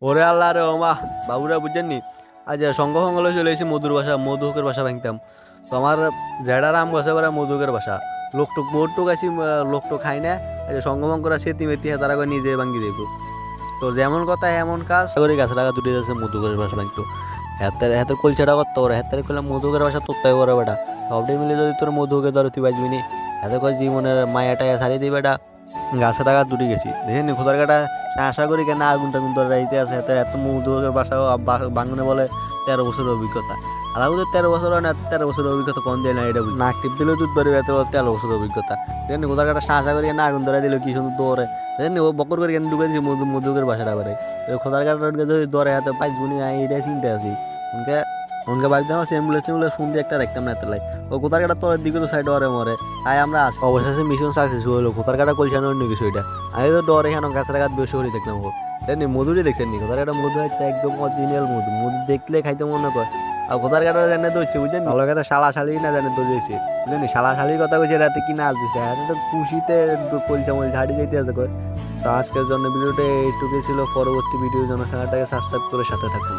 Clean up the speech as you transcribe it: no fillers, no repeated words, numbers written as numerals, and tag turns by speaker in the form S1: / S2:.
S1: ওরে আল্লাহ রে ওমা বাবুরা বুঝছেননি আজ সঙ্গ সঙ্গলে চলে এসেছি মধুর বাসা মধুকের বাসা ভাঙতাম তো আমার জেডার আম বসে বেড়া মধুকের বাসা লোকটুক মোটটুক আছি লোকটুক খাই না সঙ্গমং করা সেতি মেতি তারা করে নিজে ভাঙ্গি দেখো তো যেমন কথা এমন কাজ করে গাছ লাগা দুটি যাচ্ছে মধুকের বাসা ভাঙতো হাতের হাতের কলচাটা করতে ওরা হাতের করলাম মধুকের বাসা তোরটাই করে বেটা সবটাই মিলে যদি তোর মধুকে ধরে তুই বাজবি নি এত করে জীবনের মায়াটায় ছাড়িয়ে দিই বেটা গাছের টাকা দুটি গেছি দেখেন খোদার কাটা আশা করি কেন আগুন টাগুন ধরে রাইতে আছে এত মধুকের বাসা বাঙনে বলে 13 বছরের অভিজ্ঞতা আর আমাদের 13 বছর হয় না 13 বছরের অভিজ্ঞতা কম দেয় না এটা নাক টিপ দিলেও দুধ ধরে এত 13 বছরের অভিজ্ঞতা দেখেন খোদার কাটা আশা করি কেন আগুন ধরে দিল কি সুন্দর দৌড়ে দেখেন ও বকর করে কেন ঢুকে দিয়েছি মধুকের বাসাটা করে খোদার কাটা যদি ধরে হাতে পাইছ গুনি এটা চিনতে আছি উনকে উনকে বাড়িতে আমার অ্যাম্বুলেন্স ফোন দিয়ে একটা রাখতাম না এতলাই ও কোথার কাটা তোর দিকে তো সাইড ওরে মরে তাই আমরা আসি অবশেষে মিশন সাকসেস হলো কোথার কাটা কলসানো অন্য কিছু এটা আমি তো ডরে এখানে গাছের গাছ বেশি করে দেখলাম ও তাই মধুরই দেখছেন নি কোথার কাটা মধু হচ্ছে একদম অরিজিনাল মধু মধু দেখলে খাইতে মনে করে আর কোথার কাটা জানে তো হচ্ছে বুঝছেন ভালো কথা শালা শালি না জানে তো হয়েছে বুঝলেন শালা শালির কথা কইছে রাতে কি নাচ দিচ্ছে এখন তো খুশিতে কলসা মল ঝাড়ি যেতে আছে কয় তো আজকের জন্য ভিডিওটা এইটুকুই ছিল পরবর্তী ভিডিওর জন্য চ্যানেলটাকে সাবস্ক্রাইব করে সাথে থাকুন।